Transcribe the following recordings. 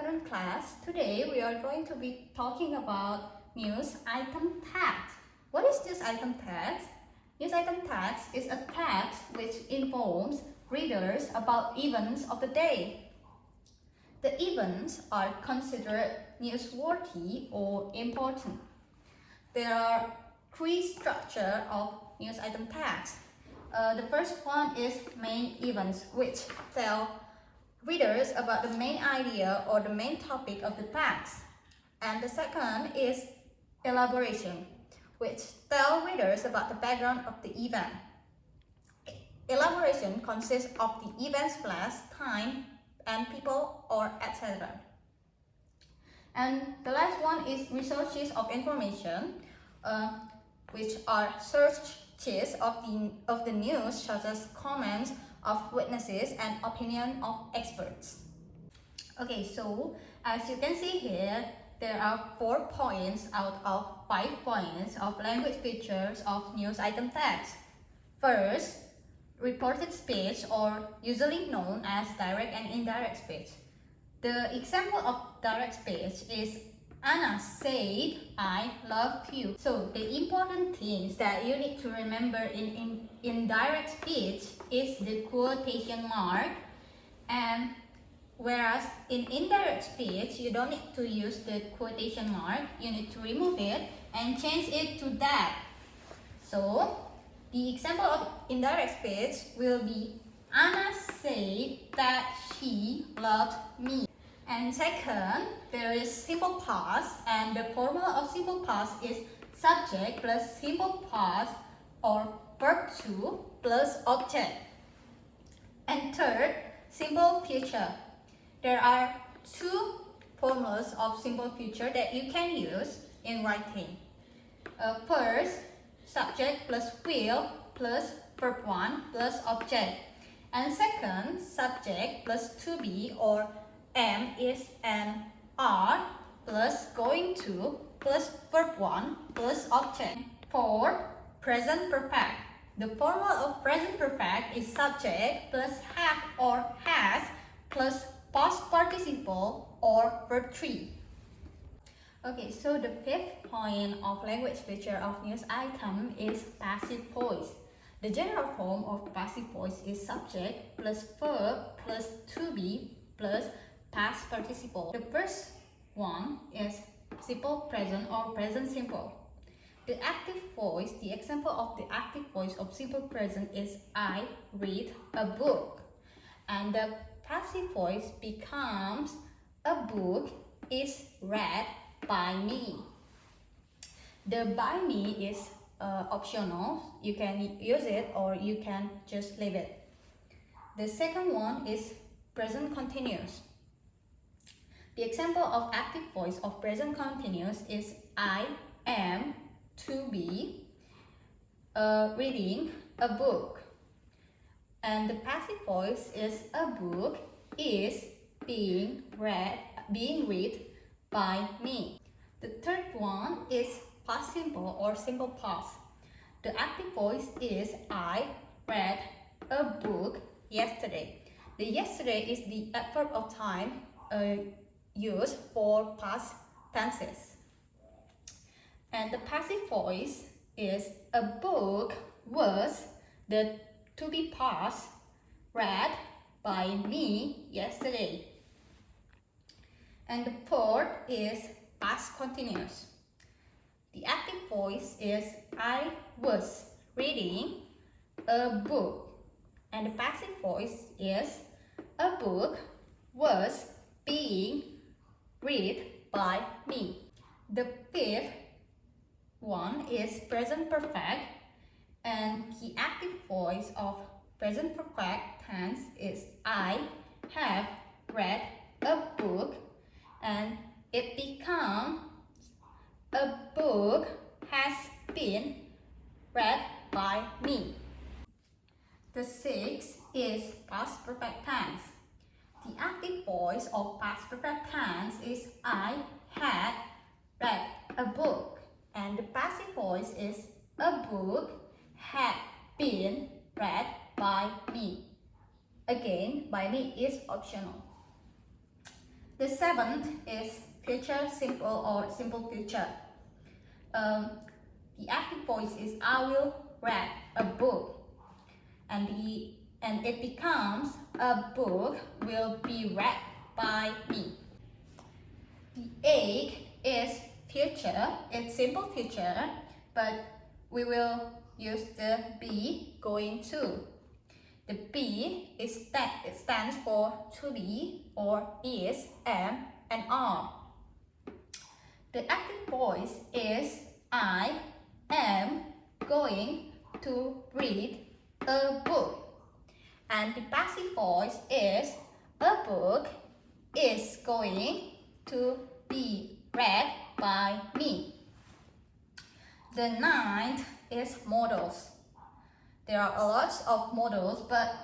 afternoon class. Today we are going to be talking about news item text. What is news item text? News item text is a text which informs readers about events of the day. The events are considered newsworthy or important. There are three structures of news item text. The first one is main events, which tell readers about the main idea or the main topic of the text. And the second is elaboration, which tell readers about the background of the event. Elaboration consists of the event's place, time, and people, or etc. And the last one is researches of information, which are searches of the news, such as comments of witnesses and opinion of experts. Okay, so as you can see here, there are 4 points out of 5 points of language features of news item text. First, reported speech, or usually known as direct and indirect speech. The example of direct speech is Anna said, "I love you." So the important things that you need to remember in indirect speech is the quotation mark, and whereas in indirect speech you don't need to use the quotation mark, you need to remove it and change it to that. So the example of indirect speech will be Anna said that she loved me. And second, there is simple past, and the formula of simple past is subject plus simple past or verb to plus object. And third, simple future. There are 2 formulas of simple future that you can use in writing. First, subject plus will plus verb 1 plus object. And second, subject plus to be or am, is, and are plus going to plus verb 1 plus object. For present perfect, the formula of present perfect is subject plus have or has plus past participle or verb 3. Okay, so the 5th point of language feature of news item is passive voice. The general form of passive voice is subject plus verb plus to be plus past participle. The first one is simple present or present simple. The active voice, the example of the active voice of simple present is I read a book. And the passive voice becomes a book is read by me. The by me is optional. You can use it or you can just leave it. The second one is present continuous. The example of active voice of present continuous is I am to be reading a book. And the passive voice is a book is being read by me. The third one is past simple or simple past. The active voice is I read a book yesterday. The yesterday is the adverb of time used for past tenses. And the passive voice is a book was, the to be past, read by me yesterday. And the fourth is past continuous. The active voice is I was reading a book. And the passive voice is a book was being read by me. The 5th one is present perfect, and the active voice of present perfect tense is I have read a book, and it becomes a book has been read by me. The 6th is past perfect tense. The active voice of past perfect tense is I had read a book, and the passive voice is a book had been read by me. Again, by me is optional. The seventh is future simple or simple future. The active voice is I will read a book, and it becomes a book will be read by me. The eighth is future. It's simple future, but we will use the be going to. The be it stands for to be or is, am, and are. The active voice is I am going to read a book. And the passive voice is a book is going to be read by me. The ninth is modals. There are a lot of modals, but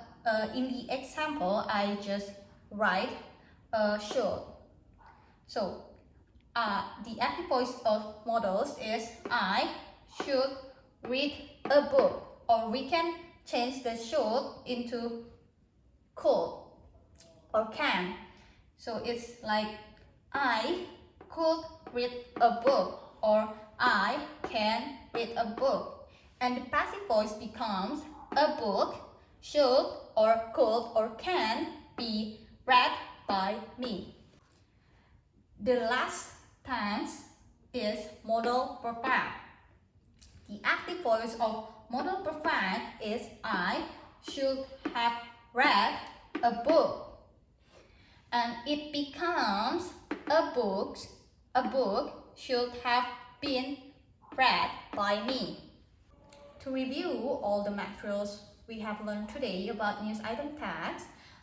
in the example, I just write should. So the active voice of modals is I should read a book, or we can change the should into could or can. So it's like I could read a book, or I can read a book. And the passive voice becomes a book should or could or can be read by me. The last tense is modal perfect. The active voice of modal perfect is I should have read a book. And it becomes a book should have been read by me. To review all the materials we have learned today about news item tags,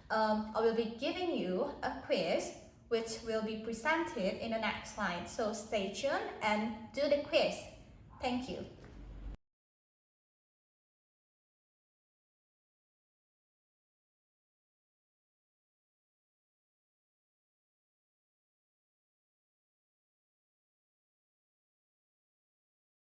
I will be giving you a quiz which will be presented in the next slide. So stay tuned and do the quiz. Thank you.